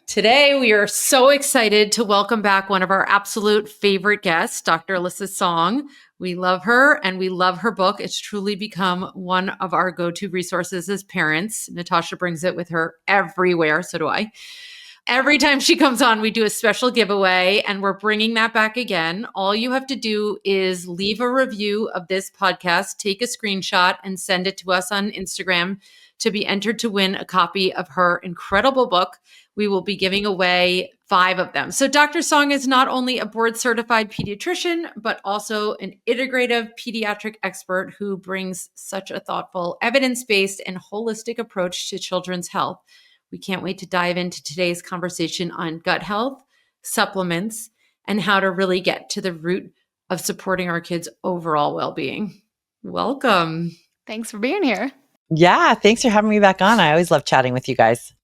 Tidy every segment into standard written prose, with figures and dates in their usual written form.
Today, we are so excited to welcome back one of our absolute favorite guests, Dr. Elisa Song. We love her and we love her book. It's truly become one of our go-to resources as parents. Natasha brings it with her everywhere. So do I. Every time she comes on, we do a special giveaway, and we're bringing that back again. All you have to do is leave a review of this podcast, take a screenshot, and send it to us on Instagram to be entered to win a copy of her incredible book. We will be giving away 5 of them. So Dr. Song is not only a board certified pediatrician, but also an integrative pediatric expert who brings such a thoughtful, evidence-based, and holistic approach to children's health. We can't wait to dive into today's conversation on gut health, supplements, and how to really get to the root of supporting our kids' overall well-being. Welcome. Thanks for being here. Yeah, thanks for having me back on. I always love chatting with you guys.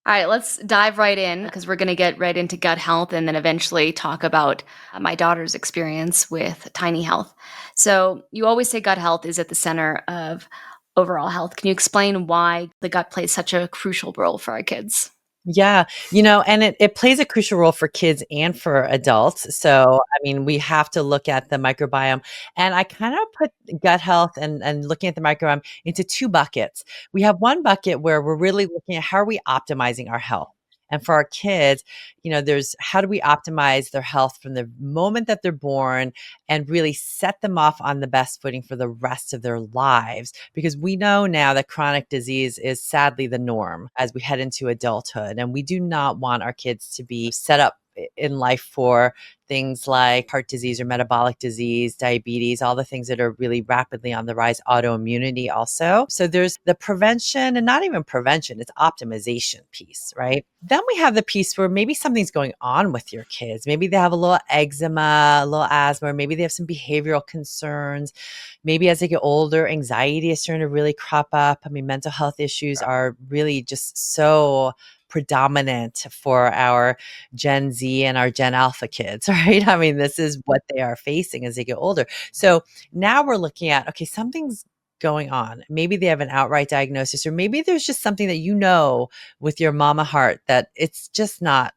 All right, let's dive right in because we're going to get right into gut health and then eventually talk about my daughter's experience with tiny health. So you always say gut health is at the center of overall health. Can you explain why the gut plays such a crucial role for our kids? Yeah, and it plays a crucial role for kids and for adults. So, we have to look at the microbiome. And I kind of put gut health and looking at the microbiome into 2 buckets. We have one bucket where we're really looking at how are we optimizing our health. And for our kids, there's how do we optimize their health from the moment that they're born and really set them off on the best footing for the rest of their lives? Because we know now that chronic disease is sadly the norm as we head into adulthood. And we do not want our kids to be set up in life for things like heart disease or metabolic disease, diabetes, all the things that are really rapidly on the rise, autoimmunity also. So there's the prevention and not even prevention, it's optimization piece, right? Then we have the piece where maybe something's going on with your kids. Maybe they have a little eczema, a little asthma, or maybe they have some behavioral concerns. Maybe as they get older, anxiety is starting to really crop up. Mental health issues are really just so predominant for our Gen Z and our Gen Alpha kids, right? This is what they are facing as they get older. So now we're looking at, okay, something's going on. Maybe they have an outright diagnosis, or maybe there's just something that with your mama heart that it's just not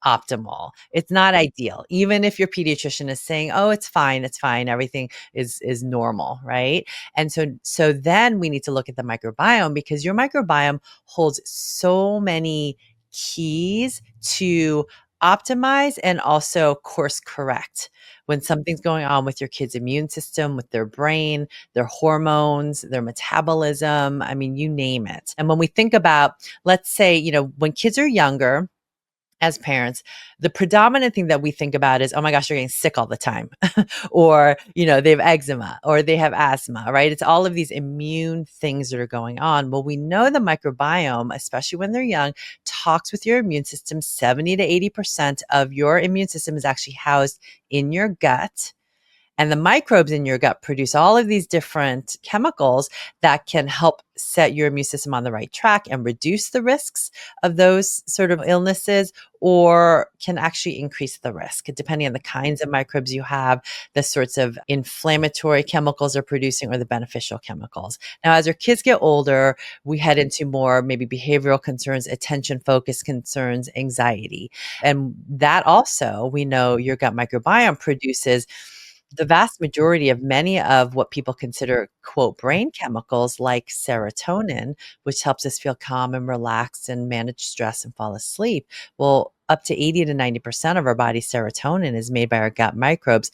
optimal. It's not ideal. Even if your pediatrician is saying, "Oh, it's fine, everything is normal," right? And so then we need to look at the microbiome because your microbiome holds so many keys to optimize and also course correct when something's going on with your kid's immune system, with their brain, their hormones, their metabolism, you name it. And when we think about, let's say, when kids are younger, as parents, the predominant thing that we think about is, oh my gosh, they're getting sick all the time. Or, they have eczema or they have asthma, right? It's all of these immune things that are going on. Well, we know the microbiome, especially when they're young, talks with your immune system. 70 to 80% of your immune system is actually housed in your gut. And the microbes in your gut produce all of these different chemicals that can help set your immune system on the right track and reduce the risks of those sort of illnesses, or can actually increase the risk depending on the kinds of microbes you have, the sorts of inflammatory chemicals they're producing, or the beneficial chemicals. Now, as our kids get older, we head into more maybe behavioral concerns, attention focus concerns, anxiety. And that also, we know your gut microbiome produces the vast majority of many of what people consider, quote, brain chemicals like serotonin, which helps us feel calm and relaxed and manage stress and fall asleep. Well, up to 80 to 90% of our body's serotonin is made by our gut microbes,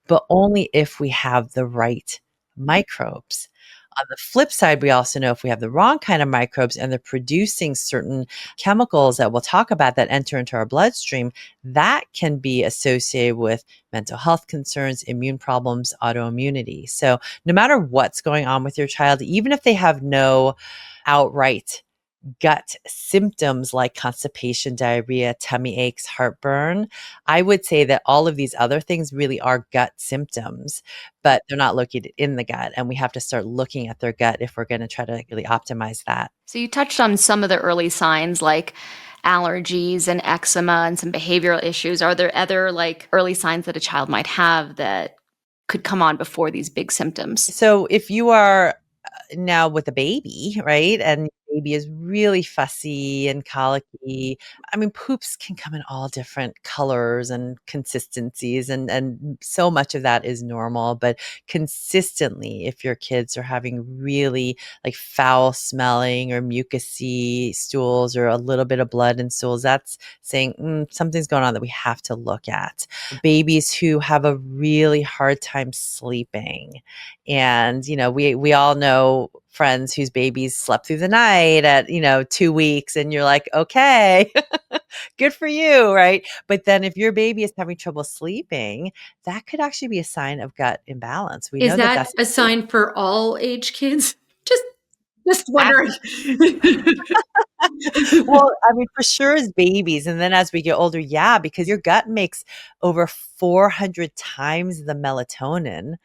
but only if we have the right microbes. On the flip side, we also know if we have the wrong kind of microbes and they're producing certain chemicals that we'll talk about that enter into our bloodstream, that can be associated with mental health concerns, immune problems, autoimmunity. So no matter what's going on with your child, even if they have no outright gut symptoms like constipation, diarrhea, tummy aches, heartburn, I would say that all of these other things really are gut symptoms, but they're not located in the gut. And we have to start looking at their gut if we're going to try to really optimize that. So you touched on some of the early signs like allergies and eczema and some behavioral issues. Are there other early signs that a child might have that could come on before these big symptoms? So if you are now with a baby, right, and baby is really fussy and colicky. I mean, poops can come in all different colors and consistencies, and so much of that is normal. But consistently, if your kids are having really like foul smelling or mucousy stools or a little bit of blood in stools, that's saying something's going on that we have to look at. Babies who have a really hard time sleeping, and we all know friends whose babies slept through the night at 2 weeks, and you're like, okay, good for you, right? But then if your baby is having trouble sleeping, that could actually be a sign of gut imbalance. We Is know that that that's a sign for all age kids? Just wondering. well, I mean, for sure as babies, and then as we get older, yeah, because your gut makes over 400 times the melatonin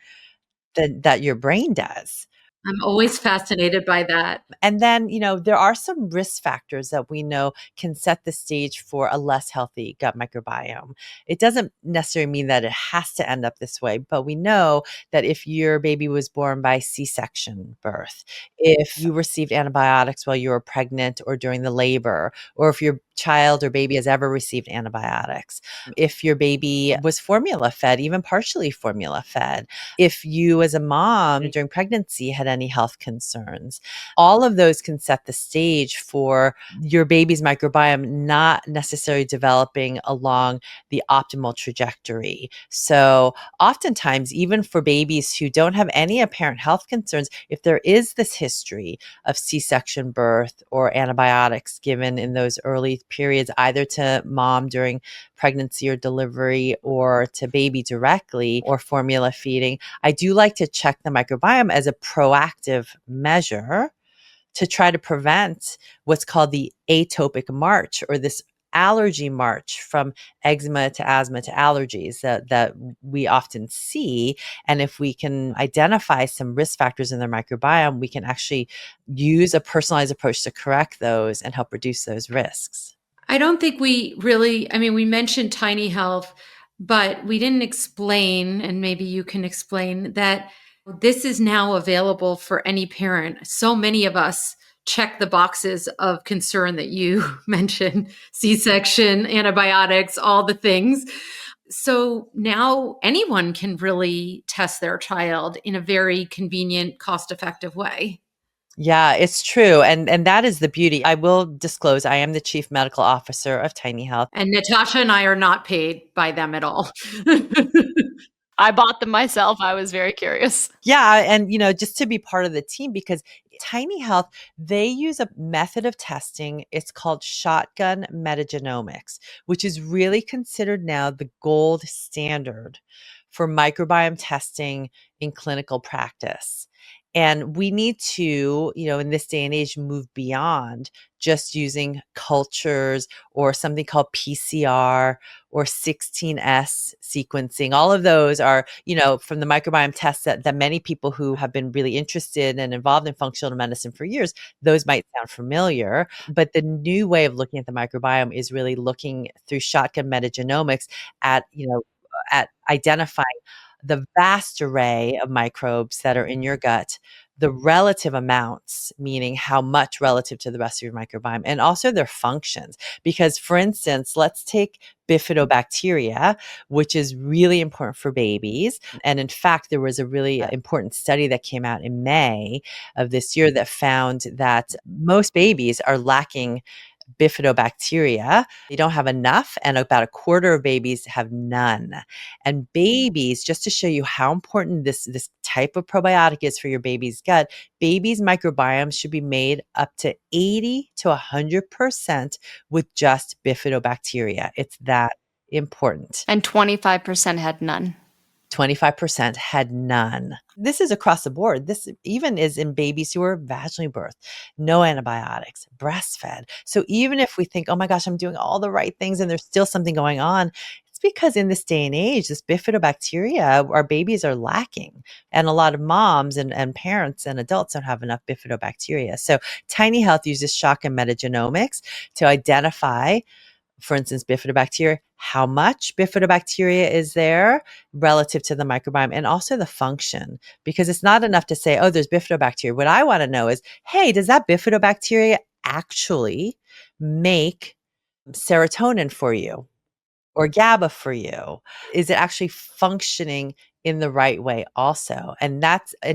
that your brain does. I'm always fascinated by that. And then, there are some risk factors that we know can set the stage for a less healthy gut microbiome. It doesn't necessarily mean that it has to end up this way, but we know that if your baby was born by C-section birth, if you received antibiotics while you were pregnant or during the labor, or if your child or baby has ever received antibiotics, if your baby was formula fed, even partially formula fed, if you as a mom during pregnancy had any health concerns, all of those can set the stage for your baby's microbiome not necessarily developing along the optimal trajectory. So oftentimes, even for babies who don't have any apparent health concerns, if there is this history of C-section birth or antibiotics given in those early periods, either to mom during pregnancy or delivery or to baby directly or formula feeding, I do like to check the microbiome as a proactive measure to try to prevent what's called the atopic march, or this allergy march from eczema to asthma to allergies that we often see. And if we can identify some risk factors in their microbiome, we can actually use a personalized approach to correct those and help reduce those risks. I don't think we really, I mean, we mentioned tiny health, but we didn't explain, and maybe you can explain that this is now available for any parent. So many of us check the boxes of concern that you mentioned: C-section, antibiotics, all the things. So now anyone can really test their child in a very convenient, cost-effective way. Yeah, it's true. And that is the beauty. I will disclose I am the chief medical officer of Tiny Health. And Natasha and I are not paid by them at all. I bought them myself. I was very curious. Yeah, and just to be part of the team, because Tiny Health, they use a method of testing. It's called shotgun metagenomics, which is really considered now the gold standard for microbiome testing in clinical practice. And we need to, in this day and age, move beyond just using cultures or something called PCR or 16S sequencing. All of those are, from the microbiome tests that many people who have been really interested and involved in functional medicine for years, those might sound familiar. But the new way of looking at the microbiome is really looking through shotgun metagenomics at, at identifying the vast array of microbes that are in your gut, the relative amounts, meaning how much relative to the rest of your microbiome, and also their functions. Because, for instance, let's take bifidobacteria, which is really important for babies. And in fact, there was a really important study that came out in May of this year that found that most babies are lacking bifidobacteria. They don't have enough, and about a quarter of babies have none. And babies, just to show you how important this type of probiotic is for your baby's gut, babies' microbiome should be made up to 80 to 100% with just bifidobacteria. It's that important. And 25% had none. 25% had none. This is across the board. This even is in babies who are vaginally birthed, no antibiotics, breastfed. So even if we think, oh my gosh, I'm doing all the right things and there's still something going on, it's because in this day and age, this bifidobacteria, our babies are lacking. And a lot of moms and parents and adults don't have enough bifidobacteria. So Tiny Health uses shotgun metagenomics to identify for instance, bifidobacteria, how much bifidobacteria is there relative to the microbiome, and also the function, because it's not enough to say, oh, there's bifidobacteria. What I want to know is, hey, does that bifidobacteria actually make serotonin for you or GABA for you? Is it actually functioning in the right way also? And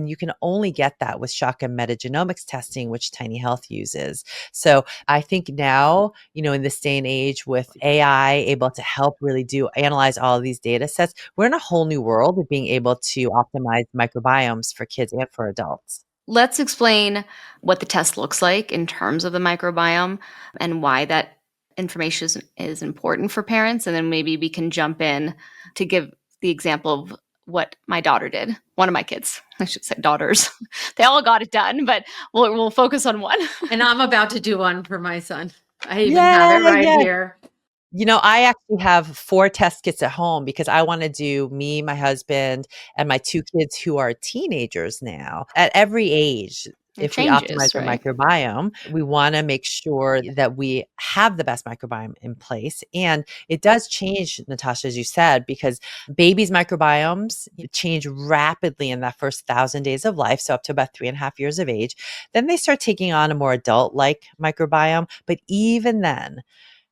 you can only get that with shock and metagenomics testing, which Tiny Health uses. So I think now, in this day and age with AI able to help really analyze all of these data sets, we're in a whole new world of being able to optimize microbiomes for kids and for adults. Let's explain what the test looks like in terms of the microbiome and why that information is important for parents. And then maybe we can jump in to give the example of what my daughter did. One of my kids, I should say daughters. They all got it done, but we'll focus on one. And I'm about to do one for my son. I even have it right Yeah. here. I actually have 4 test kits at home because I want to do me, my husband, and my 2 kids who are teenagers now. At every age, It if we optimize changes, our right? microbiome, we want to make sure that we have the best microbiome in place. And it does change, Natasha, as you said, because babies' microbiomes change rapidly in that first 1,000 days of life, so up to about 3.5 years of age. Then they start taking on a more adult-like microbiome. But even then,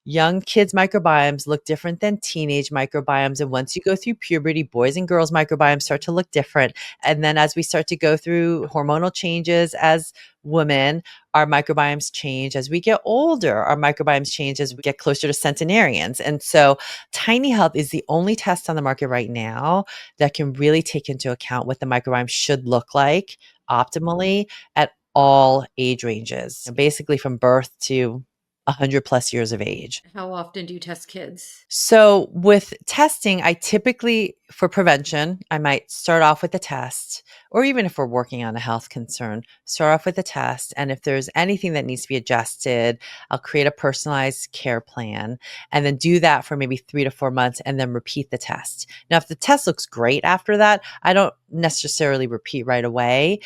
young kids' microbiomes look different than teenage microbiomes. And once you go through puberty, boys and girls' microbiomes start to look different. And then as we start to go through hormonal changes as women, our microbiomes change. As we get older, our microbiomes change as we get closer to centenarians. And so Tiny Health is the only test on the market right now that can really take into account what the microbiome should look like optimally at all age ranges, basically from birth to 100 plus years of age. How often do you test kids? So with testing, I typically, for prevention, I might start off with a test, or even if we're working on a health concern, start off with a test. And if there's anything that needs to be adjusted, I'll create a personalized care plan and then do that for maybe 3 to 4 months and then repeat the test. Now, if the test looks great after that, I don't necessarily repeat right away.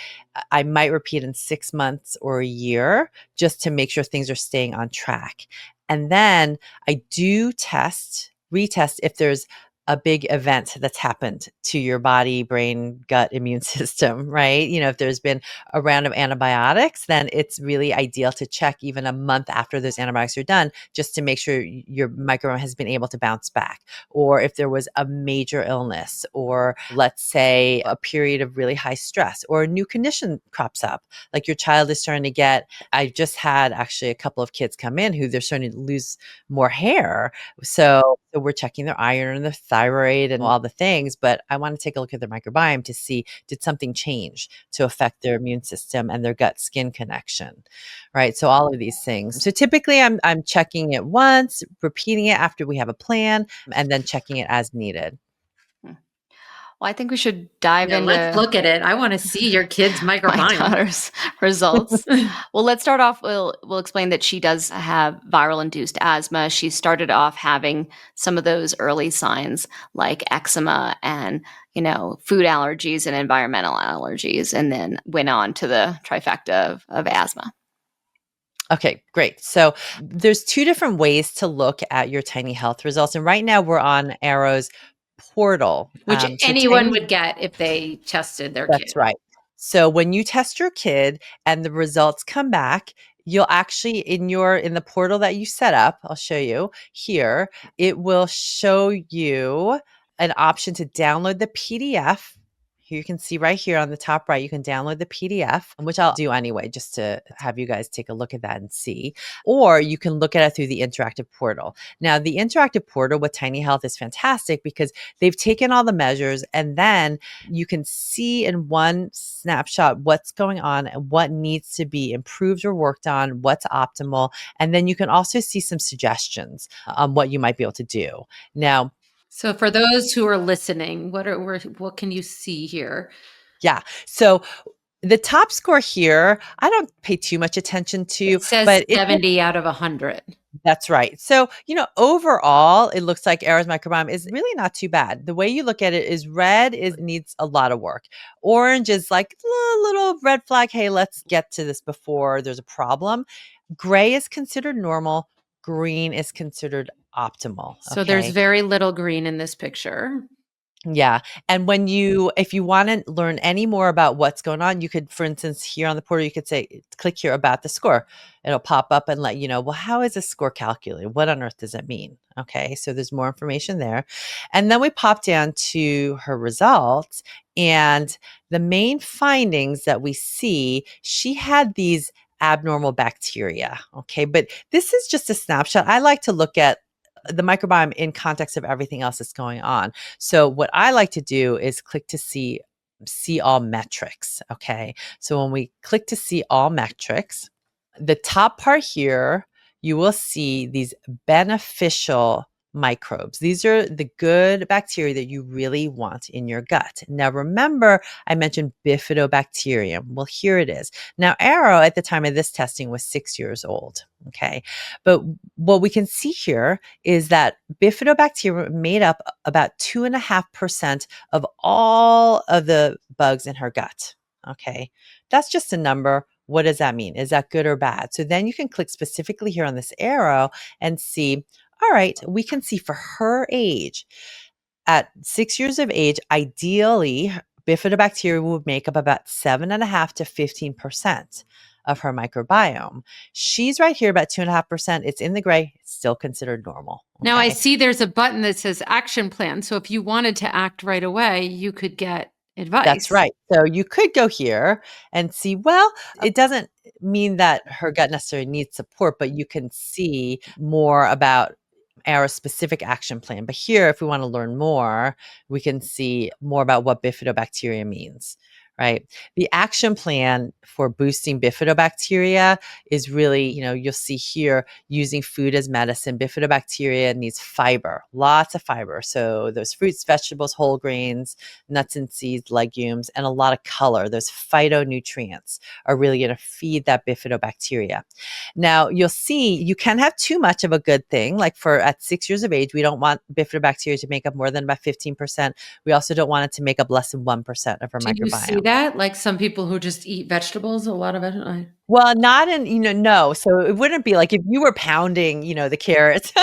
I might repeat in 6 months or a year just to make sure things are staying on track. And then I do retest if there's a big event that's happened to your body, brain, gut, immune system, right? If there's been a round of antibiotics, then it's really ideal to check even a month after those antibiotics are done, just to make sure your microbiome has been able to bounce back. Or if there was a major illness, or let's say a period of really high stress, or a new condition crops up, like your child is starting to get, I just had actually a couple of kids come in who they're starting to lose more hair. So we're checking their iron and their thyroid and all the things, but I want to take a look at their microbiome to see, did something change to affect their immune system and their gut skin connection, right? So all of these things. So typically I'm checking it once, repeating it after we have a plan, and then checking it as needed. Well, I think we should dive Yeah, let's into look at it. I want to see your kid's my microbiome. daughter's results. Well, let's start off. We'll explain that she does have viral induced asthma. She started off having some of those early signs like eczema and food allergies and environmental allergies, and then went on to the trifecta of asthma. Okay, great. So there's 2 different ways to look at your Tiny Health results. And right now we're on Arrow's portal. Which So anyone Tiny would get if they tested their That's kid. right. So when you test your kid and the results come back, you'll actually in the portal that you set up, I'll show you here, it will show you an option to download the PDF. Here you can see right here on the top right, you can download the PDF, which I'll do anyway, just to have you guys take a look at that and see. Or you can look at it through the interactive portal. Now, the interactive portal with Tiny Health is fantastic because they've taken all the measures and then you can see in one snapshot what's going on and what needs to be improved or worked on, what's optimal. And then you can also see some suggestions on what you might be able to do. Now, So for those who are listening, what can you see here? yeah. So the top score here, I don't pay too much attention to, It says but 70 out of 100. that's right. So, overall, it looks like Arrow's microbiome is really not too bad. The way you look at it is red needs a lot of work. Orange is like a little red flag. Hey, let's get to this before there's a problem. Gray is considered normal. Green is considered optimal. So there's Okay. very little green in this picture. Yeah. And if you want to learn any more about what's going on, you could, for instance, here on the portal, you could say, click here about the score. It'll pop up and let you know, well, how is this score calculated? What on earth does it mean? Okay. So there's more information there. And then we pop down to her results, and the main findings that we see, she had these abnormal bacteria. Okay. But this is just a snapshot. I like to look at the microbiome in context of everything else that's going on. So what I like to do is click to see all metrics. Okay. So when we click to see all metrics, the top part here, you will see these beneficial microbes. These are the good bacteria that you really want in your gut. Now, remember, I mentioned bifidobacterium. Well, here it is. Now, Arrow at the time of this testing was 6 years old. Okay. But what we can see here is that bifidobacterium made up about 2.5% of all of the bugs in her gut. Okay. That's just a number. What does that mean? Is that good or bad? So then you can click specifically here on this arrow and see, all right, we can see for her age, at 6 years of age, ideally, bifidobacteria would make up about 7.5 to 15% of her microbiome. She's right here about 2.5%. It's in the gray. It's still considered normal. Now I Okay. see there's a button that says action plan. So if you wanted to act right away, you could get advice. That's right. So you could go here and see, well, it doesn't mean that her gut necessarily needs support, but you can see more about our specific action plan. But here, if we want to learn more, we can see more about what bifidobacteria means, right? The action plan for boosting bifidobacteria is really, you'll see here, using food as medicine. Bifidobacteria needs fiber, lots of fiber. So those fruits, vegetables, whole grains, nuts and seeds, legumes, and a lot of color. Those phytonutrients are really going to feed that bifidobacteria. Now, you'll see you can have too much of a good thing. Like at 6 years of age, we don't want bifidobacteria to make up more than about 15%. We also don't want it to make up less than 1% of our Do you see microbiome. that? Like some people who just eat vegetables, a lot of it. Well, not in, no. So it wouldn't be like if you were pounding, the carrots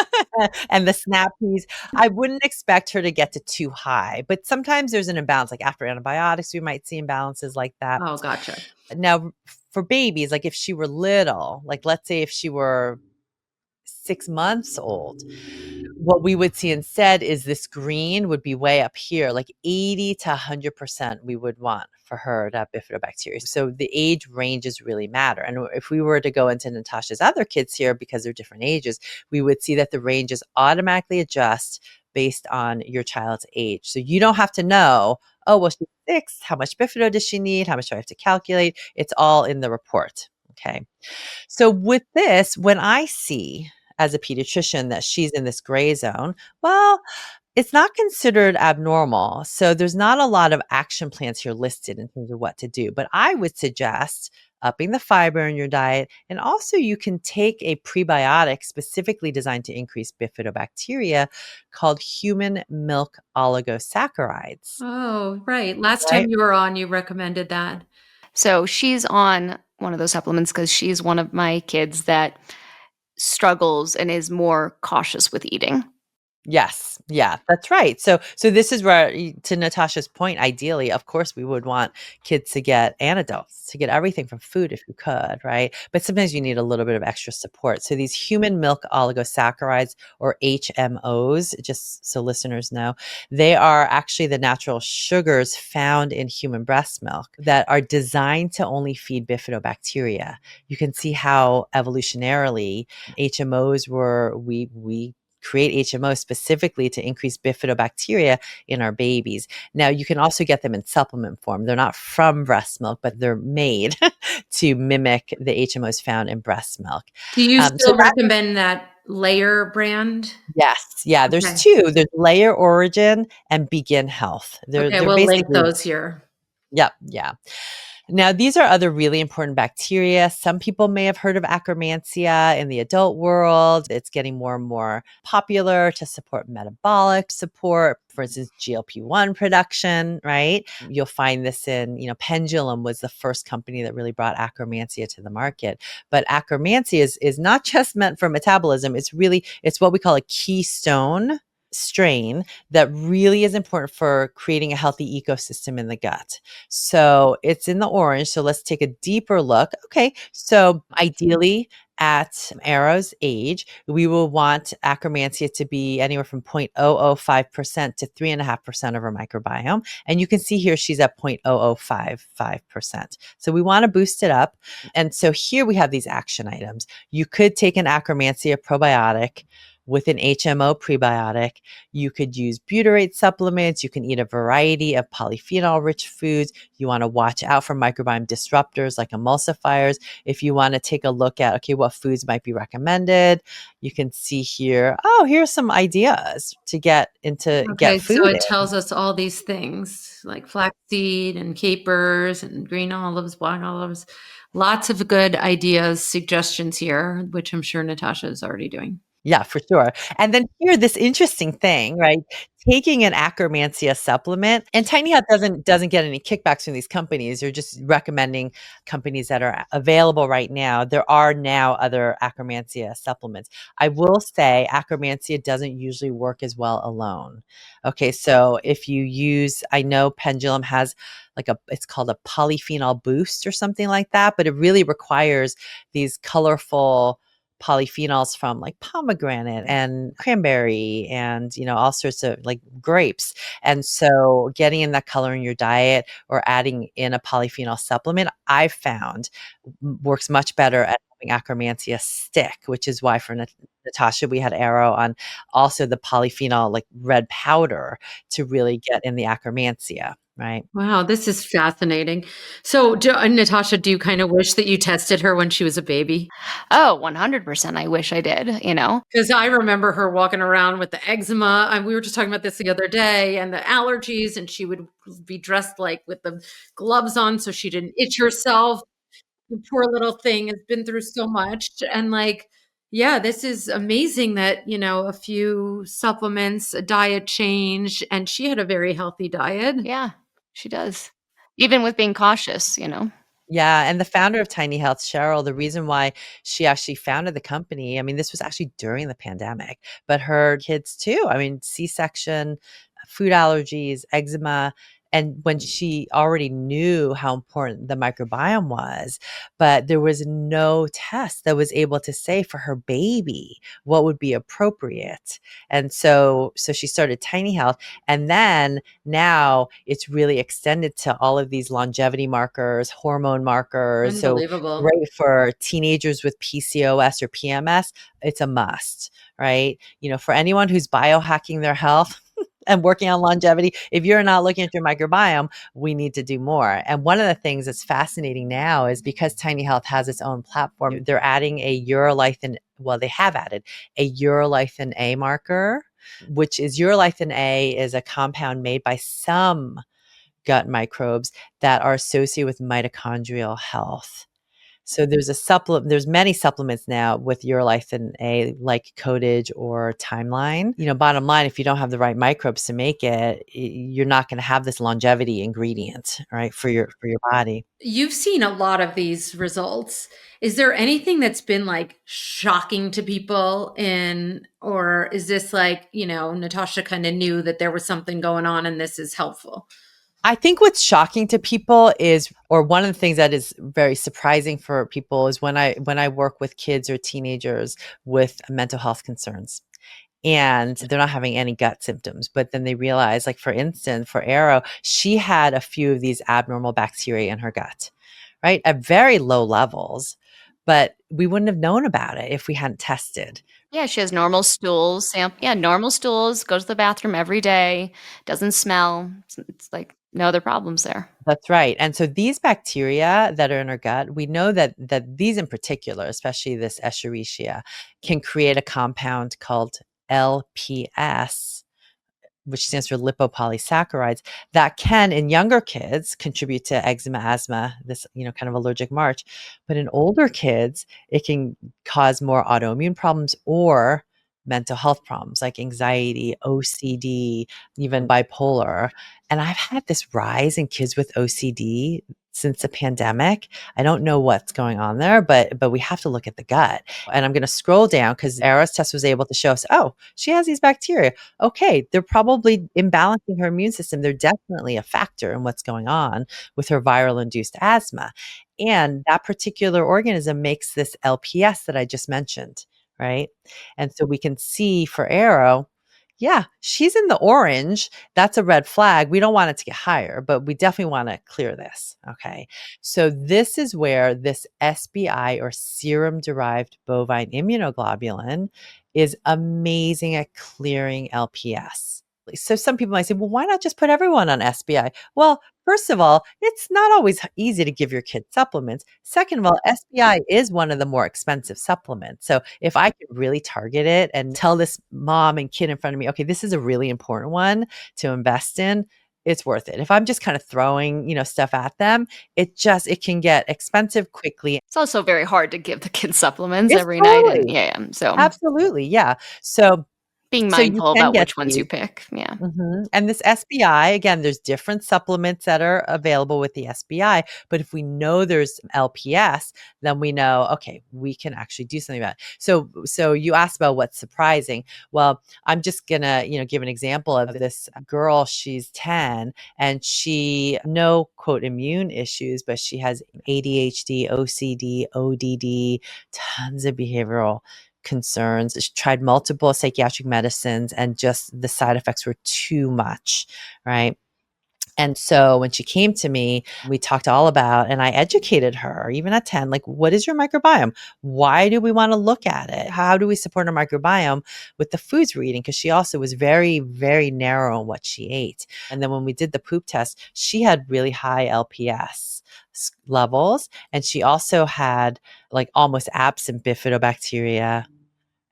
and the snap peas, I wouldn't expect her to get to too high. But sometimes there's an imbalance. Like after antibiotics, we might see imbalances like that. Oh, gotcha. Now, for babies, like if she were little, like let's say if she were 6 months old, what we would see instead is this green would be way up here, like 80 to 100% we would want for her to have bifidobacteria. So the age ranges really matter. And if we were to go into Natasha's other kids here, because they're different ages, we would see that the ranges automatically adjust based on your child's age. So you don't have to know, oh, well, she's 6. How much bifido does she need? How much do I have to calculate? It's all in the report. Okay. So with this, when I see as a pediatrician that she's in this gray zone, well, it's not considered abnormal. So there's not a lot of action plans here listed in terms of what to do. But I would suggest upping the fiber in your diet. And also you can take a prebiotic specifically designed to increase bifidobacteria called human milk oligosaccharides. Oh, right. Last Right? time you were on, you recommended that. So she's on one of those supplements because she's one of my kids that struggles and is more cautious with eating. Yes. Yeah, that's right. So this is where, to Natasha's point, ideally, of course, we would want kids to get, and adults to get everything from food if you could, right? But sometimes you need a little bit of extra support. So these human milk oligosaccharides, or HMOs, just so listeners know, they are actually the natural sugars found in human breast milk that are designed to only feed bifidobacteria. You can see how evolutionarily HMOs we create HMOs specifically to increase bifidobacteria in our babies. Now, you can also get them in supplement form. They're not from breast milk, but they're made to mimic the HMOs found in breast milk. Do you So still recommend that Layer brand? yes, yeah, there's Okay. 2. There's Layer Origin and Begin Health. Okay, They're we'll link basically, those here. yep, yeah. Now, these are other really important bacteria. Some people may have heard of Akkermansia in the adult world. It's getting more and more popular to support metabolic support, for instance, GLP-1 production, right? You'll find this in, Pendulum was the first company that really brought Akkermansia to the market. But Akkermansia is not just meant for metabolism. It's what we call a keystone strain that really is important for creating a healthy ecosystem in the gut. So it's in the orange. So let's take a deeper look. Okay. So ideally, at Arrow's age, we will want Akkermansia to be anywhere from 0.005% to 3.5% of our microbiome. And you can see here she's at 0.0055%. So we want to boost it up. And so here we have these action items. You could take an Akkermansia probiotic with an HMO prebiotic. You could use butyrate supplements. You can eat a variety of polyphenol rich foods. You want to watch out for microbiome disruptors like emulsifiers. If you want to take a look at, okay, what foods might be recommended, you can see here, here's some ideas to get Okay, so food it in. tells us all these things like flaxseed and capers and green olives, black olives. Lots of good ideas, suggestions here, which I'm sure Natasha is already doing. Yeah, for sure. And then here, this interesting thing, right? Taking an Akkermansia supplement, and Tiny Hut doesn't get any kickbacks from these companies. They're just recommending companies that are available right now. There are now other Akkermansia supplements. I will say Akkermansia doesn't usually work as well alone. Okay, so if you use, I know Pendulum has it's called a polyphenol boost or something like that, but it really requires these colorful polyphenols from like pomegranate and cranberry and all sorts of like grapes. And so getting in that color in your diet or adding in a polyphenol supplement, I've found works much better at having Akkermansia stick, which is why for Natasha we had Arrow on also the polyphenol like red powder to really get in the Akkermansia, right? Wow, this is fascinating. So, Natasha, do you kind of wish that you tested her when she was a baby? Oh, 100%. I wish I did. Because I remember her walking around with the eczema, and we were just talking about this the other day, and the allergies, and she would be dressed like with the gloves on so she didn't itch herself. The poor little thing has been through so much. And like, yeah, this is amazing that, a few supplements, a diet change, and she had a very healthy diet. Yeah, she does. Even with being cautious. Yeah, and the founder of Tiny Health, Cheryl, the reason why she actually founded the company, I mean, this was actually during the pandemic, but her kids too. I mean, C-section, food allergies, eczema, and when she already knew how important the microbiome was, but there was no test that was able to say for her baby what would be appropriate. And so she started Tiny Health, and then now it's really extended to all of these longevity markers, hormone markers. So Unbelievable. great for teenagers with PCOS or PMS. It's a must, right? For anyone who's biohacking their health and working on longevity, if you're not looking at your microbiome, we need to do more. And one of the things that's fascinating now is because Tiny Health has its own platform, they're adding they have added a urolithin A marker, which is urolithin A is a compound made by some gut microbes that are associated with mitochondrial health. So there's many supplements now with urolithin A, like Codage or Timeline. Bottom line, if you don't have the right microbes to make it, you're not going to have this longevity ingredient, right, for your body. You've seen a lot of these results. Is there anything that's been like shocking to people or is this like, Natasha kind of knew that there was something going on and this is helpful? I think what's shocking to people or one of the things that is very surprising for people is when I work with kids or teenagers with mental health concerns and they're not having any gut symptoms, but then they realize, like for instance, for Arrow, she had a few of these abnormal bacteria in her gut, right? At very low levels, but we wouldn't have known about it if we hadn't tested. Yeah, she has normal stools. Yeah, normal stools, goes to the bathroom every day, doesn't smell. It's like no other problems there. That's right. And so these bacteria that are in our gut, we know that these in particular, especially this Escherichia, can create a compound called LPS, which stands for lipopolysaccharides, that can, in younger kids, contribute to eczema, asthma, this, kind of allergic march. But in older kids, it can cause more autoimmune problems or mental health problems like anxiety, OCD, even bipolar. And I've had this rise in kids with OCD since the pandemic. I don't know what's going on there, but we have to look at the gut. And I'm going to scroll down because Ara's test was able to show us, oh, she has these bacteria. Okay, they're probably imbalancing her immune system. They're definitely a factor in what's going on with her viral induced asthma. And that particular organism makes this LPS that I just mentioned, right? And so we can see for Arrow, yeah, she's in the orange. That's a red flag. We don't want it to get higher, but we definitely want to clear this. Okay. So this is where this SBI, or serum derived bovine immunoglobulin, is amazing at clearing LPS. So some people might say, well, why not just put everyone on SBI? Well, first of all, it's not always easy to give your kids supplements. Second of all, SBI is one of the more expensive supplements. So if I could really target it and tell this mom and kid in front of me, okay, this is a really important one to invest in, it's worth it. If I'm just kind of throwing, stuff at them, it can get expensive quickly. It's also very hard to give the kids supplements It's every night, and totally, so absolutely, yeah. So being you mindful can about get which ones these. you pick. Yeah. And this SBI, again, there's different supplements that are available with the SBI. But if we know there's LPS, then we know, okay, we can actually do something about it. So you asked about what's surprising. Well, I'm just gonna, give an example of this girl. She's 10 and she, no quote immune issues, but she has ADHD, OCD, ODD, tons of behavioral concerns. She tried multiple psychiatric medicines and just the side effects were too much, right? And so when she came to me, we talked all about, and I educated her, even at 10, like, what is your microbiome? Why do we want to look at it? How do we support our microbiome with the foods we're eating? Because she also was very, very narrow on what she ate. And then when we did the poop test, she had really high LPS levels. And she also had like almost absent bifidobacteria,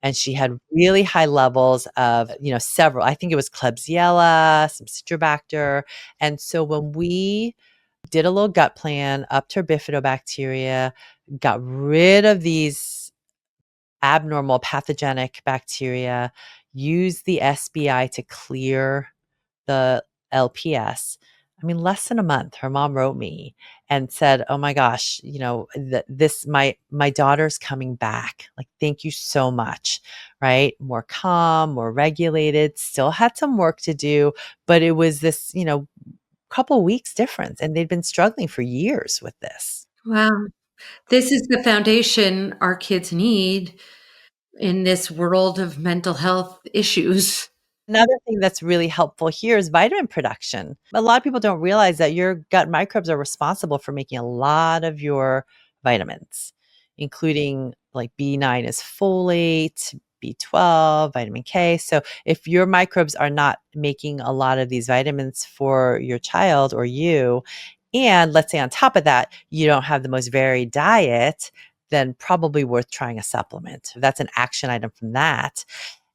and she had really high levels of, several, I think it was Klebsiella, some Citrobacter. And so when we did a little gut plan, upped her bifidobacteria, got rid of these abnormal pathogenic bacteria, used the SBI to clear the LPS. I mean, less than a month, her mom wrote me and said, "Oh my gosh, my daughter's coming back. Like, thank you so much." Right? More calm, more regulated, still had some work to do, but it was this, couple weeks difference. And they'd been struggling for years with this. Wow. This is the foundation our kids need in this world of mental health issues. Another thing that's really helpful here is vitamin production. A lot of people don't realize that your gut microbes are responsible for making a lot of your vitamins, including like B9 is folate, B12, vitamin K. So if your microbes are not making a lot of these vitamins for your child or you, and let's say on top of that, you don't have the most varied diet, then probably worth trying a supplement. That's an action item from that.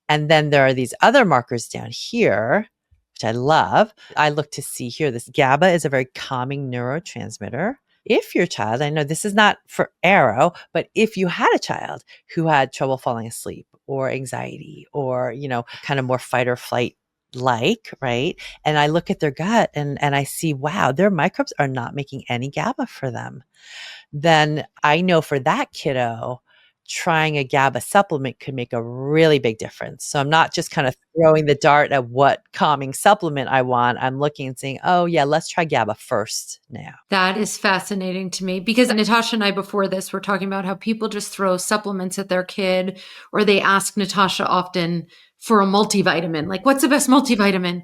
And then there are these other markers down here, which I love. I look to see here, this GABA is a very calming neurotransmitter. If your child, I know this is not for Arrow, but if you had a child who had trouble falling asleep or anxiety or, kind of more fight or flight like, right? And I look at their gut and I see, wow, their microbes are not making any GABA for them. Then I know for that kiddo, trying a GABA supplement could make a really big difference. So I'm not just kind of throwing the dart at what calming supplement I want. I'm looking and saying, oh, yeah, let's try GABA first now. That is fascinating to me because Natasha and I before this were talking about how people just throw supplements at their kid, or they ask Natasha often for a multivitamin. Like, what's the best multivitamin?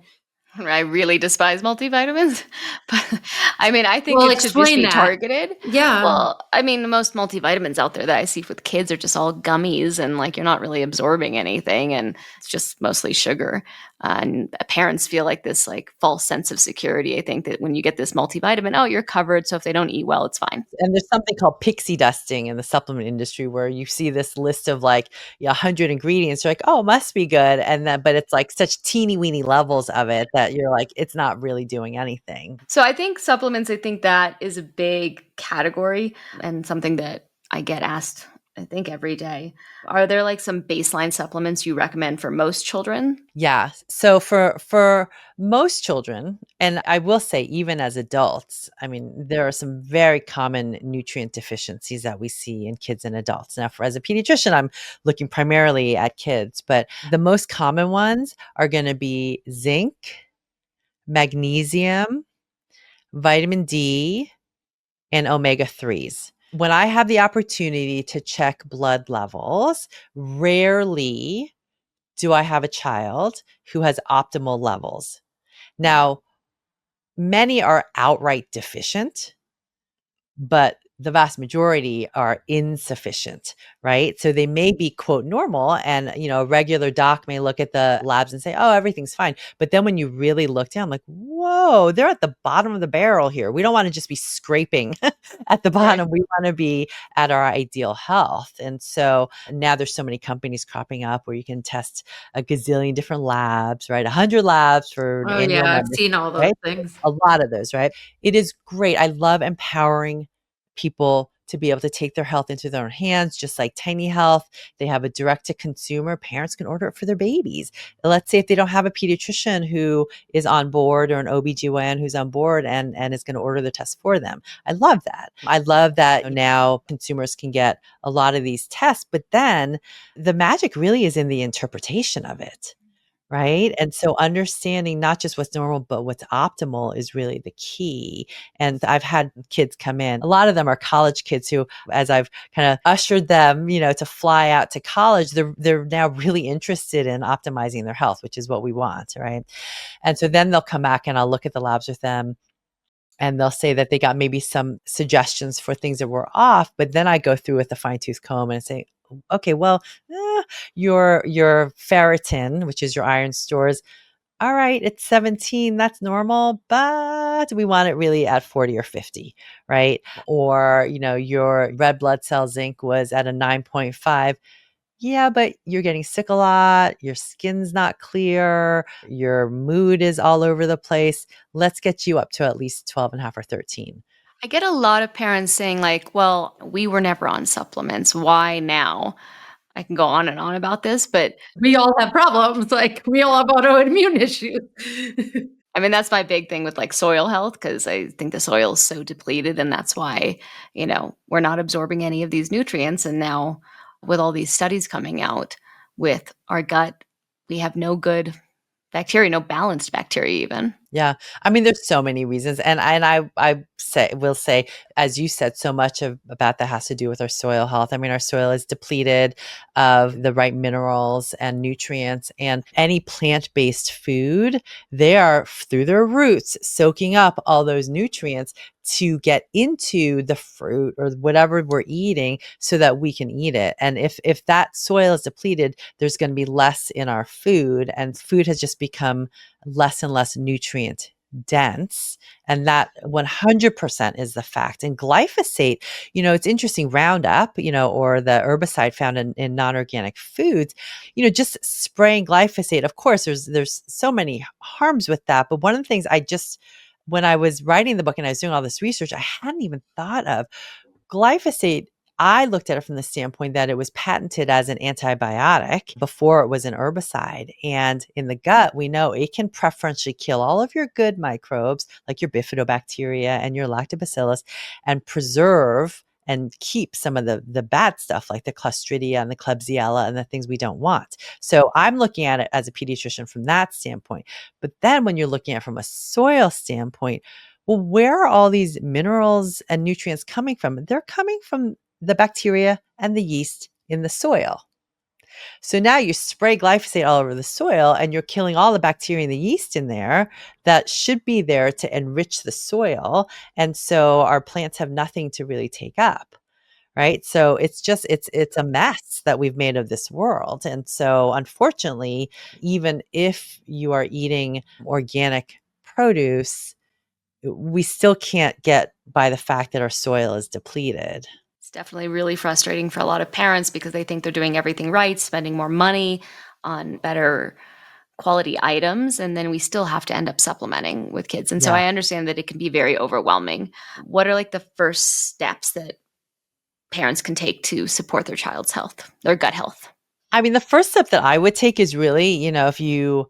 I really despise multivitamins. But I mean, I think Well, it should just explain be that. targeted. Yeah. Well, I mean, the most multivitamins out there that I see with kids are just all gummies and like you're not really absorbing anything and it's just mostly sugar. And parents feel like this like false sense of security. I think that when you get this multivitamin, oh, you're covered. So if they don't eat well, it's fine. And there's something called pixie dusting in the supplement industry where you see this list of like 100 ingredients. You're like, oh, it must be good. And then, but it's like such teeny weeny levels of it that you're like, it's not really doing anything. So I think supplements, I think that is a big category and something that I get asked, I think, every day. Are there like some baseline supplements you recommend for most children? Yeah. So for most children, and I will say even as adults, I mean, there are some very common nutrient deficiencies that we see in kids and adults. Now, for as a pediatrician, I'm looking primarily at kids, but the most common ones are going to be zinc, magnesium, vitamin D, and omega 3s. When I have the opportunity to check blood levels, rarely do I have a child who has optimal levels. Now, many are outright deficient, but the vast majority are insufficient, right? So they may be quote normal and a regular doc may look at the labs and say, "Oh, everything's fine." But then when you really look down like, "Whoa, they're at the bottom of the barrel here." We don't want to just be scraping at the Right. bottom. We want to be at our ideal health. And so now there's so many companies cropping up where you can test a gazillion different labs, right? 100 labs for an Oh, annual yeah. I've membership, seen all those right? things. A lot of those, right? It is great. I love empowering people to be able to take their health into their own hands, just like Tiny Health. They have a direct to consumer. Parents can order it for their babies. Let's say if they don't have a pediatrician who is on board or an OBGYN who's on board and is going to order the test for them. I love that. I love that now consumers can get a lot of these tests, but then the magic really is in the interpretation of it. Right. And so understanding not just what's normal, but what's optimal is really the key. And I've had kids come in. A lot of them are college kids who, as I've kind of ushered them, to fly out to college, they're now really interested in optimizing their health, which is what we want. Right. And so then they'll come back and I'll look at the labs with them and they'll say that they got maybe some suggestions for things that were off, but then I go through with a fine tooth comb and say, okay, well, your ferritin, which is your iron stores, all right, it's 17, that's normal, but we want it really at 40 or 50, right? Or, your red blood cell zinc was at a 9.5. Yeah, but you're getting sick a lot. Your skin's not clear. Your mood is all over the place. Let's get you up to at least 12 and a half or 13. I get a lot of parents saying, like, well, we were never on supplements. Why now? I can go on and on about this, but We all have problems. Like, we all have autoimmune issues. I mean, that's my big thing with like soil health because I think the soil is so depleted. And that's why, we're not absorbing any of these nutrients. And now, with all these studies coming out with our gut, we have no good bacteria, no balanced bacteria, even. Yeah. I mean, there's so many reasons. And I will say, as you said, so much about that has to do with our soil health. I mean, our soil is depleted of the right minerals and nutrients, and any plant-based food, they are through their roots soaking up all those nutrients to get into the fruit or whatever we're eating so that we can eat it. And if that soil is depleted, there's going to be less in our food, and food has just become less and less nutrient dense. And that 100% is the fact. And glyphosate, it's interesting, Roundup, or the herbicide found in non-organic foods, just spraying glyphosate. Of course, there's so many harms with that. But one of the things when I was writing the book and I was doing all this research, I hadn't even thought of glyphosate. I looked at it from the standpoint that it was patented as an antibiotic before it was an herbicide. And in the gut, we know it can preferentially kill all of your good microbes, like your bifidobacteria and your lactobacillus, and preserve and keep some of the bad stuff like the Clostridia and the Klebsiella and the things we don't want. So I'm looking at it as a pediatrician from that standpoint. But then when you're looking at it from a soil standpoint, well, where are all these minerals and nutrients coming from? They're coming from the bacteria and the yeast in the soil. So now you spray glyphosate all over the soil and you're killing all the bacteria and the yeast in there that should be there to enrich the soil. And so our plants have nothing to really take up. Right. So it's a mess that we've made of this world. And so unfortunately, even if you are eating organic produce, we still can't get by the fact that our soil is depleted. It's definitely really frustrating for a lot of parents because they think they're doing everything right, spending more money on better quality items, and then we still have to end up supplementing with kids. And so Yeah. I understand that it can be very overwhelming. What are like the first steps that parents can take to support their child's health, their gut health? I mean, the first step that I would take is really, if you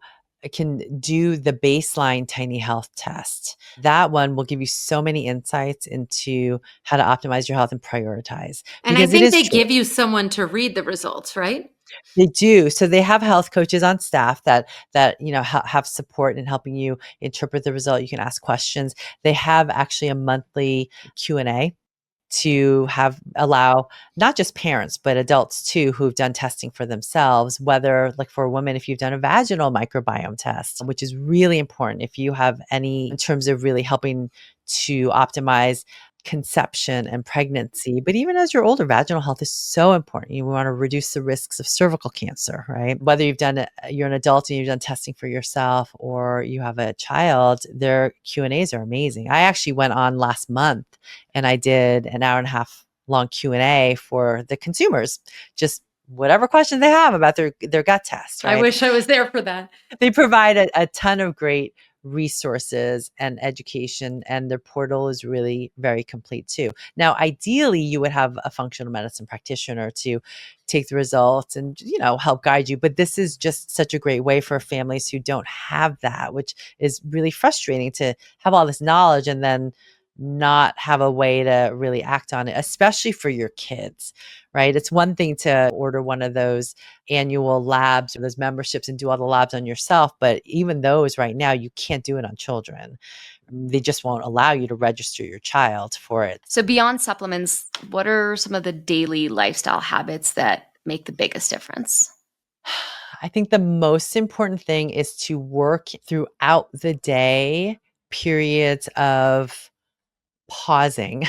can do the baseline tiny health test. That one will give you so many insights into how to optimize your health and prioritize And I because it think is they true. give you someone to read the results, right? They do. So they have health coaches on staff that have support in helping you interpret the result. You can ask questions. They have actually a monthly Q&A to allow not just parents, but adults too, who've done testing for themselves, whether like for women, if you've done a vaginal microbiome test, which is really important if you have any in terms of really helping to optimize conception and pregnancy. But even as you're older, vaginal health is so important. You want to reduce the risks of cervical cancer, right? Whether you're an adult and you've done testing for yourself or you have a child, their Q&As are amazing. I actually went on last month and I did an hour and a half long Q&A for the consumers, just whatever questions they have about their gut test, I right? wish I was there for that. They provide a ton of great resources and education, and their portal is really very complete too. Now, ideally, you would have a functional medicine practitioner to take the results and help guide you. But this is just such a great way for families who don't have that, which is really frustrating to have all this knowledge and then not have a way to really act on it, especially for your kids, right? It's one thing to order one of those annual labs or those memberships and do all the labs on yourself. But even those right now, you can't do it on children. They just won't allow you to register your child for it. So beyond supplements, what are some of the daily lifestyle habits that make the biggest difference? I think the most important thing is to work throughout the day periods of pausing.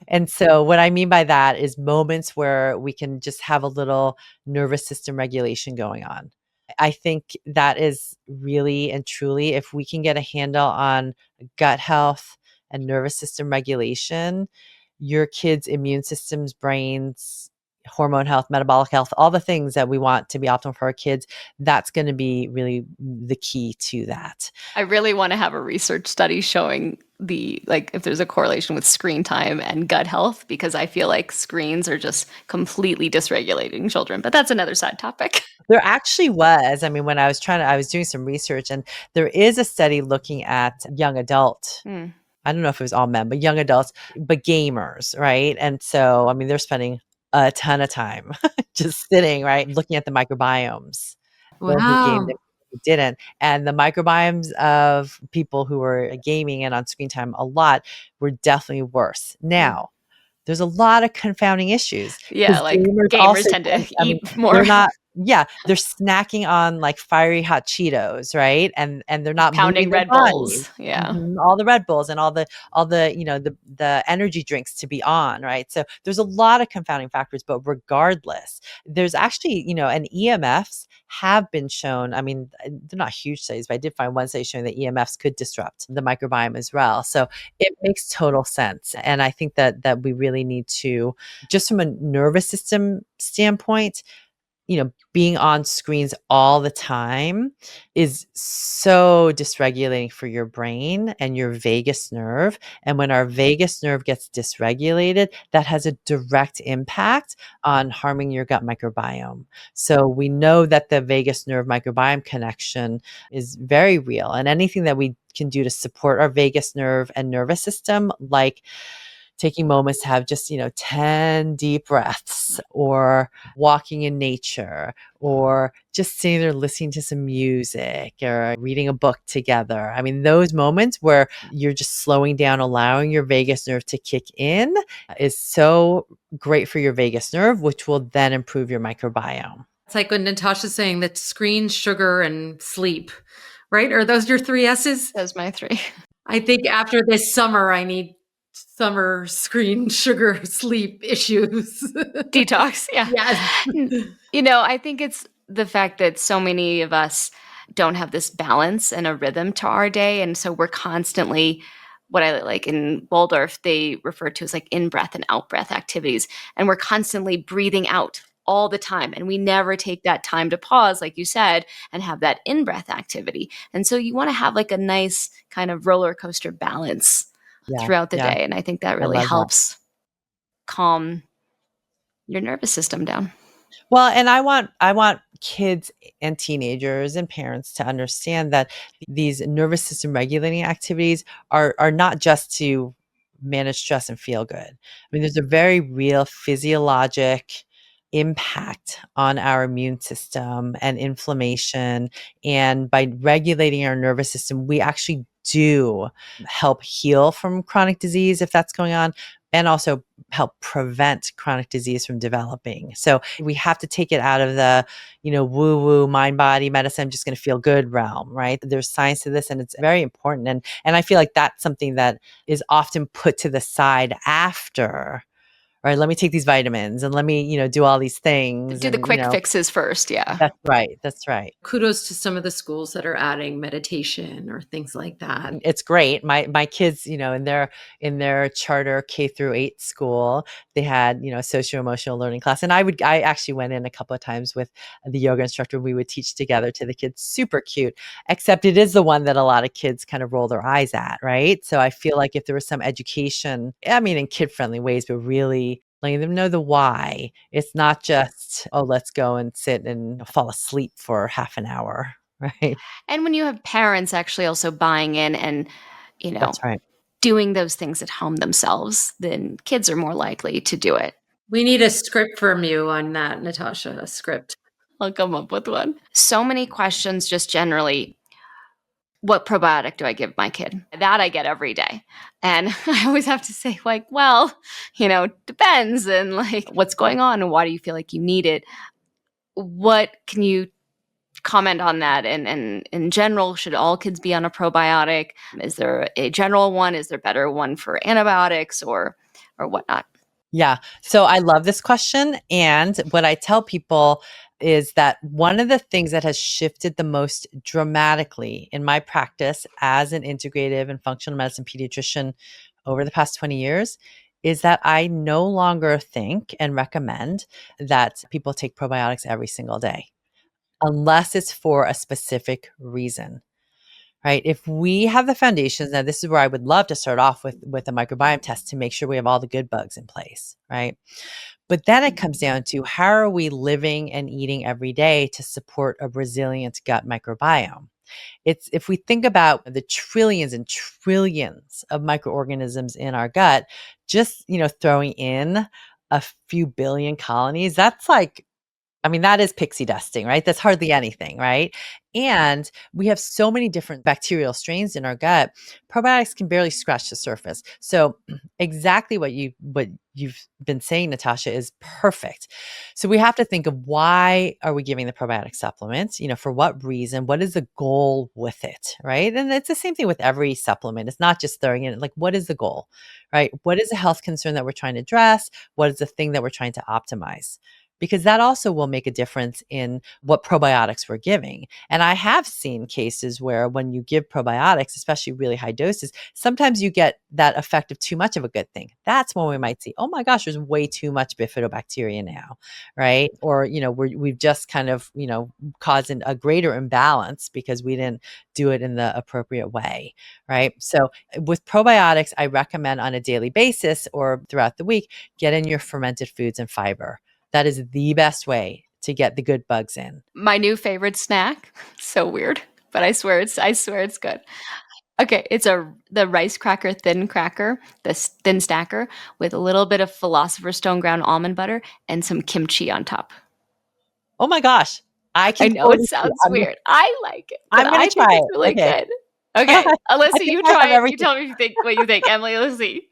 And so what I mean by that is moments where we can just have a little nervous system regulation going on. I think that is really and truly, if we can get a handle on gut health and nervous system regulation, your kids' immune systems, brains, hormone health, metabolic health, all the things that we want to be optimal for our kids, that's going to be really the key to that. I really want to have a research study showing if there's a correlation with screen time and gut health, because I feel like screens are just completely dysregulating children. But that's another side topic. There actually was. I mean, when I was doing some research, and there is a study looking at young adult. I don't know if it was all men, but young adults, but gamers, right? And so, I mean, they're spending a ton of time just sitting, right, looking at the microbiomes, people who gamed Wow. and who didn't. And the microbiomes of people who were gaming and on screen time a lot were definitely worse. Now, there's a lot of confounding issues Yeah, because like gamers gamers also tend to I mean, eat more. they're not they're snacking on like fiery hot Cheetos, right? And they're not Pounding moving their Red bodies. Bulls. Yeah. All the Red Bulls and all the the energy drinks to be on, right? So there's a lot of confounding factors, but regardless, there's actually, and EMFs have been shown. I mean, they're not huge studies, but I did find one study showing that EMFs could disrupt the microbiome as well. So it makes total sense. And I think that we really need to, just from a nervous system standpoint, being on screens all the time is so dysregulating for your brain and your vagus nerve. And when our vagus nerve gets dysregulated, that has a direct impact on harming your gut microbiome. So we know that the vagus nerve microbiome connection is very real. And anything that we can do to support our vagus nerve and nervous system, like taking moments to have just, 10 deep breaths or walking in nature or just sitting there listening to some music or reading a book together. I mean, those moments where you're just slowing down, allowing your vagus nerve to kick in is so great for your vagus nerve, which will then improve your microbiome. It's like when Natasha's saying that screen, sugar, and sleep, right? Are those your 3 S's? Those my 3. I think after this summer, I need summer screen, sugar, sleep issues. Detox, yeah. Yes. I think it's the fact that so many of us don't have this balance and a rhythm to our day. And so we're constantly, what I like in Waldorf, they refer to as like in-breath and out-breath activities. And we're constantly breathing out all the time. And we never take that time to pause, like you said, and have that in-breath activity. And so you want to have like a nice kind of roller coaster balance throughout the day. And I think that really helps calm your nervous system down. Well, and I want kids and teenagers and parents to understand that these nervous system regulating activities are not just to manage stress and feel good. I mean, there's a very real physiologic impact on our immune system and inflammation. And by regulating our nervous system, we actually do help heal from chronic disease if that's going on, and also help prevent chronic disease from developing. So we have to take it out of the, woo-woo mind body medicine, I'm just going to feel good realm, right? There's science to this and it's very important. And I feel like that's something that is often put to the side after, right? Let me take these vitamins and let me, do all these things. Do the quick fixes first. Yeah. That's right. That's right. Kudos to some of the schools that are adding meditation or things like that. It's great. My kids, in their charter K-8 school, they had, socio-emotional learning class. And I actually went in a couple of times with the yoga instructor. We would teach together to the kids. Super cute, except it is the one that a lot of kids kind of roll their eyes at, right? So I feel like if there was some education, I mean, in kid-friendly ways, but really letting them know the why. It's not just, oh, let's go and sit and fall asleep for half an hour, right? And when you have parents actually also buying in and, That's right. doing those things at home themselves, then kids are more likely to do it. We need a script from you on that, Natasha, a script. I'll come up with one. So many questions just generally. What probiotic do I give my kid? That I get every day. And I always have to say, like, well, depends. And like, what's going on and why do you feel like you need it? What can you comment on that? And in general, should all kids be on a probiotic? Is there a general one? Is there a better one for antibiotics or whatnot? Yeah. So I love this question. And what I tell people is that one of the things that has shifted the most dramatically in my practice as an integrative and functional medicine pediatrician over the past 20 years is that I no longer think and recommend that people take probiotics every single day, unless it's for a specific reason. Right. If we have the foundations, now this is where I would love to start off with a microbiome test to make sure we have all the good bugs in place. Right. But then it comes down to how are we living and eating every day to support a resilient gut microbiome? It's if we think about the trillions and trillions of microorganisms in our gut, just, throwing in a few billion colonies, that's like, that is pixie dusting, right? That's hardly anything, right? And we have so many different bacterial strains in our gut. Probiotics can barely scratch the surface. So exactly what you've been saying, Natasha, is perfect. So we have to think of why are we giving the probiotic supplements? For what reason? What is the goal with it, right? And it's the same thing with every supplement. It's not just throwing in, like, what is the goal, right? What is the health concern that we're trying to address? What is the thing that we're trying to optimize? Because that also will make a difference in what probiotics we're giving. And I have seen cases where when you give probiotics, especially really high doses, sometimes you get that effect of too much of a good thing. That's when we might see, oh my gosh, there's way too much bifidobacteria now, right? Or, we've just kind of, caused a greater imbalance because we didn't do it in the appropriate way, right? So with probiotics, I recommend on a daily basis or throughout the week, get in your fermented foods and fiber. That is the best way to get the good bugs in. My new favorite snack. So weird, but I swear it's good. Okay, it's the rice cracker thin cracker, the thin stacker with a little bit of Philosopher's Stone ground almond butter and some kimchi on top. Oh my gosh. I know it sounds weird. I like it. I'm going to try it's really good. Okay, Alyssa, you try it. You tell me what you think. Emily, let's see.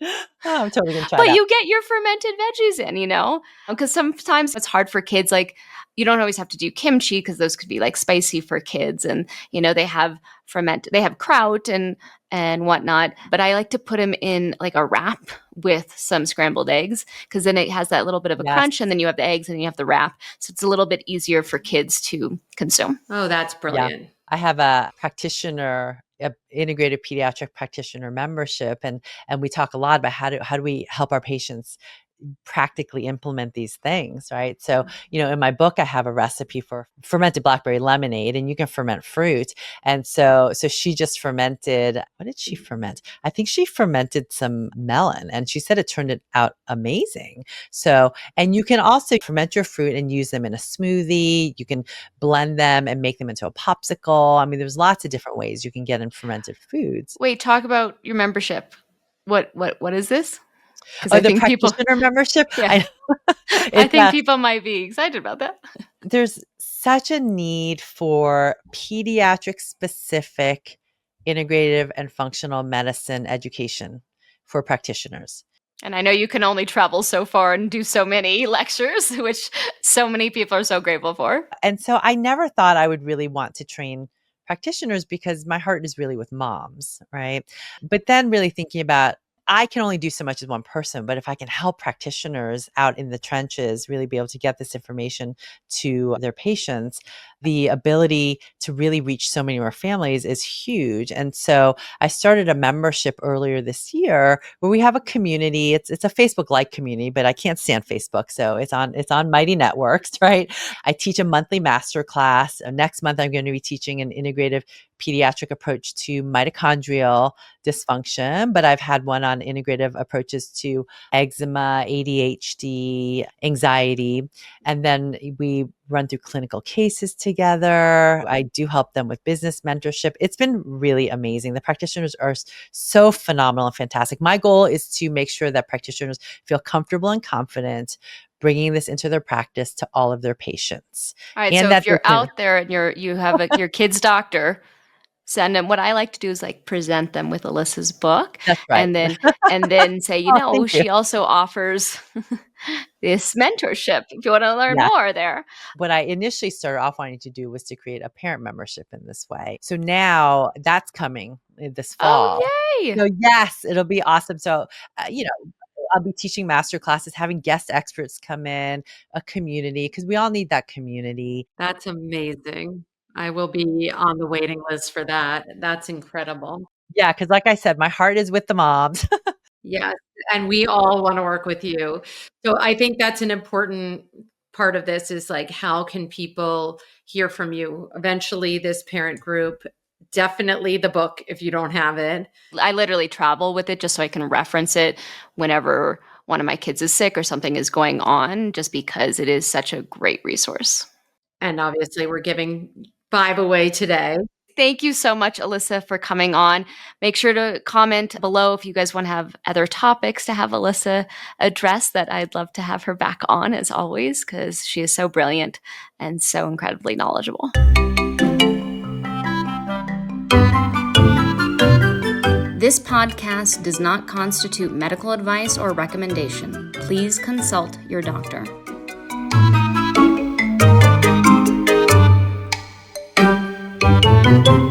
Oh, I'm totally going to try But that. you get your fermented veggies in, because sometimes it's hard for kids. Like, you don't always have to do kimchi because those could be like spicy for kids, and they have they have kraut and whatnot. But I like to put them in like a wrap with some scrambled eggs, because then it has that little bit of a Yes. crunch, and then you have the eggs and you have the wrap, so it's a little bit easier for kids to consume. Oh, that's brilliant. I have a practitioner, a integrated pediatric practitioner membership, and we talk a lot about how do we help our patients practically implement these things, right? So, in my book, I have a recipe for fermented blackberry lemonade, and you can ferment fruit. And so she just fermented, what did she ferment? I think she fermented some melon, and she said it turned it out amazing. So, and you can also ferment your fruit and use them in a smoothie. You can blend them and make them into a popsicle. I mean, there's lots of different ways you can get in fermented foods. Wait, talk about your membership. What is this? Because Oh, the practitioner membership? Yeah. I think people might be excited about that. There's such a need for pediatric specific integrative and functional medicine education for practitioners. And I know you can only travel so far and do so many lectures, which so many people are so grateful for. And so I never thought I would really want to train practitioners because my heart is really with moms, right? But then really thinking about, I can only do so much as one person, but if I can help practitioners out in the trenches really be able to get this information to their patients, the ability to really reach so many more families is huge. And so I started a membership earlier this year where we have a community. It's a Facebook-like community, but I can't stand Facebook, so it's on Mighty Networks, right? I teach a monthly master class. Next month, I'm going to be teaching an integrative pediatric approach to mitochondrial dysfunction, but I've had one on integrative approaches to eczema, ADHD, anxiety, and then we run through clinical cases together. I do help them with business mentorship. It's been really amazing. The practitioners are so phenomenal and fantastic. My goal is to make sure that practitioners feel comfortable and confident bringing this into their practice to all of their patients. All right, And so that if you're they can- out there and you have your kid's doctor, send them. What I like to do is like present them with Elisa's book, That's right. and then say, Oh, thank you. she also offers this mentorship if you want to learn Yeah. more there. What I initially started off wanting to do was to create a parent membership in this way. So now that's coming this fall. Oh, yay! So yes, it'll be awesome. So, I'll be teaching master classes, having guest experts come in, a community, because we all need that community. That's amazing. I will be on the waiting list for that. That's incredible. Yeah, because like I said, my heart is with the moms. Yes, and we all want to work with you. So I think that's an important part of this is like, how can people hear from you? Eventually, this parent group, definitely the book if you don't have it. I literally travel with it just so I can reference it whenever one of my kids is sick or something is going on, just because it is such a great resource. And obviously, we're giving 5 away today. Thank you so much, Elisa, for coming on. Make sure to comment below if you guys want to have other topics to have Elisa address, that I'd love to have her back on as always, because she is so brilliant and so incredibly knowledgeable. This podcast does not constitute medical advice or recommendation. Please consult your doctor. Thank you.